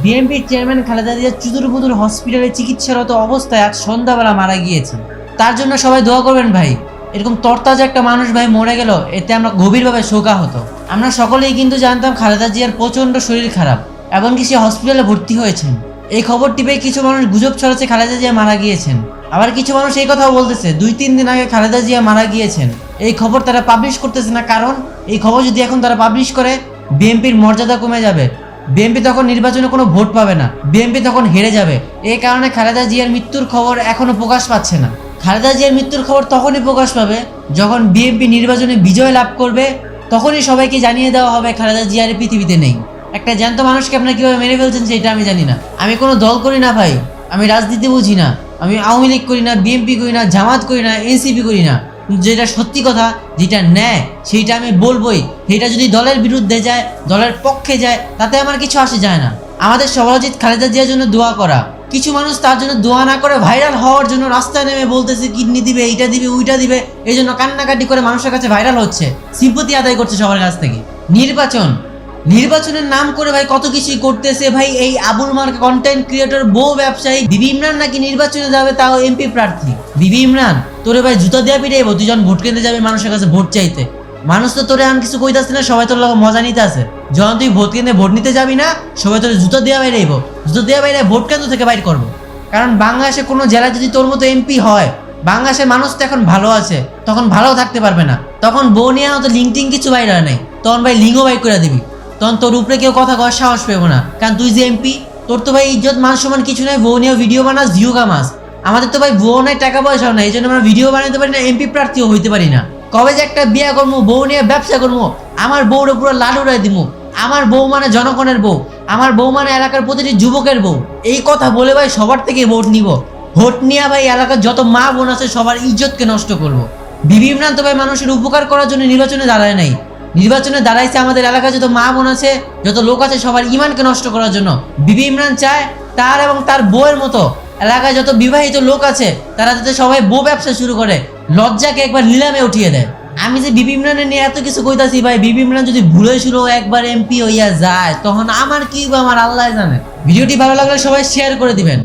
বিএনপির চেয়ারম্যান খালেদা জিয়া চুদুরবুদুর হসপিটালে চিকিৎসারত অবস্থায় আজ সন্ধ্যাবেলা মারা গিয়েছেন। তার জন্য সবাই দোয়া করবেন ভাই। এরকম তরতাজা একটা মানুষ ভাই মরে গেল, এতে আমরা গভীরভাবে শোকাহত। আমরা সকলেই কিন্তু জানতাম খালেদা জিয়ার প্রচন্ড শরীর খারাপ, এমনকি সে হসপিটালে ভর্তি হয়েছেন। এই খবরটি পেয়ে কিছু মানুষ গুজব ছড়াচ্ছে খালেদা জিয়া মারা গিয়েছেন। আবার কিছু মানুষ এই কথাও বলতেছে 2-3 দিন আগে খালেদা জিয়া মারা গিয়েছেন। এই খবর তারা পাবলিশ করতেছে না, কারণ এই খবর যদি এখন তারা পাবলিশ করে বিএনপির মর্যাদা কমে যাবে। বিএনপি তখন নির্বাচনে কোনো ভোট পাবে না, বিএনপি তখন হেরে যাবে। এই কারণে খালেদা জিয়ার মৃত্যুর খবর এখনো প্রকাশ পাচ্ছে না। খালেদা জিয়ার মৃত্যুর খবর তখনই প্রকাশ পাবে যখন বিএনপি নির্বাচনে বিজয় লাভ করবে, তখনই সবাইকে জানিয়ে দেওয়া হবে খালেদা জিয়ার পৃথিবীতে নেই। একটা জ্যান্ত মানুষকে আপনারা কিভাবে মেরে ফেলছেন সেটা আমি জানি না। আমি কোনো দল করি না ভাই, আমি রাজনীতি বুঝি না, আমি আওয়ামী লীগ করি না, বিএনপি করি না, জামাত করি না, এনসিপি করি না। যেটা সত্যি কথা, যেটা ন্যায়, সেইটা আমি বলবোই। সেটা যদি দলের বিরুদ্ধে যায়, দলের পক্ষে যায়, তাতে আমার কিছু আসে যায় না। আমাদের সবার উচিত খালেদা জিয়ার জন্য দোয়া করা। কিছু মানুষ তার জন্য দোয়া না করে ভাইরাল হওয়ার জন্য রাস্তায় নেমে বলতেছে কিডনি দিবে, এইটা দিবে, ওইটা দিবে, এই জন্য কান্নাকাটি করে মানুষের কাছে ভাইরাল হচ্ছে, সিম্পতি আদায় করছে সবার কাছ থেকে। নির্বাচনের নাম করে ভাই কত কিছুই করতেছে ভাই। এই আবুল মার্কা কন্টেন্ট ক্রিয়েটর বউ ব্যবসায়ী বিবি ইমরান নাকি নির্বাচনে যাবে, তাও এমপি প্রার্থী। বিবি ইমরান, তোরে ভাই জুতা দেওয়া পিটাইবো তুই যখন ভোট কেন্দ্রে যাবে মানুষের কাছে ভোট চাইতে। মানুষ তো তোরে এখন কিছু কইতাছে না, সবাই তোর মজা নিতে আছে। যখন তুই ভোট কেন্দ্রে ভোট নিতে যাবি না, সবাই তোর জুতা দেওয়া বাইরেইব, জুতা দেওয়া বাইরে ভোট কেন্দ্র থেকে বাইর করবো। কারণ বাংলাদেশে কোনো জেলায় যদি তোর মতো এমপি হয়, বাংলাদেশের মানুষ তো এখন ভালো আছে, তখন ভালো থাকতে পারবে না। তখন বউ নিয়ে তো লিঙ্কটিং কিছু বাইর হয় নাই, তখন ভাই লিঙ্গও বাইর করে দিবি। তখন তোর উপরে কেউ কথা কওয়ার সাহস পেবো না, কারণ তুই যে এমপি, তোর তো ভাই ইজ্জত মান সম্মান কিছু নাই। বউ নিয়ে ভিডিও বানাস, ভিউ কামাস। আমাদের তো ভাই বউ নাই, টাকা পয়সাও নাই, এই জন্য আমরা ভিডিও বানাতে পারি না, এমপি প্রার্থীও হইতে পারি না। কবে যে একটা বিয়ে করবো, বউ নিয়ে ব্যবসা করবো, আমার বউর পুরো লাড়ু উড়াই দিব। আমার বউ মানে জনগণের বউ, আমার বউ মানে এলাকার প্রতিটি যুবকের বউ। এই কথা বলে ভাই সবার থেকে ভোট নিব। ভোট নিয়ে ভাই এলাকার যত মা বোন আছে সবার ইজ্জতকে নষ্ট করবো। বিবি ইমরান তো ভাই মানুষের উপকার করার জন্য নির্বাচনে দাঁড়ায় নাই, নির্বাচনে দাঁড়াইছে আমাদের এলাকায় যত মা বোন আছে, যত লোক আছে, সবার ইমানকে নষ্ট করার জন্য। বিবি ইমরান চায় তার এবং তার বউয়ের মতো এলাকায় যত বিবাহিত লোক আছে তারা যাতে সবাই বউ ব্যবসা শুরু করে, লজ্জাকে একবার নিলামে উঠিয়ে দেয়। আমি যে বিবি ইমরানের নিয়ে এত কিছু কইতাছি ভাই, বিবি ইমরান যদি ভুলে শুরু একবার এমপি হইয়া যায়, তখন আমার কি, আমার আল্লাহ জানে। ভিডিওটি ভালো লাগলে সবাই শেয়ার করে দিবেন।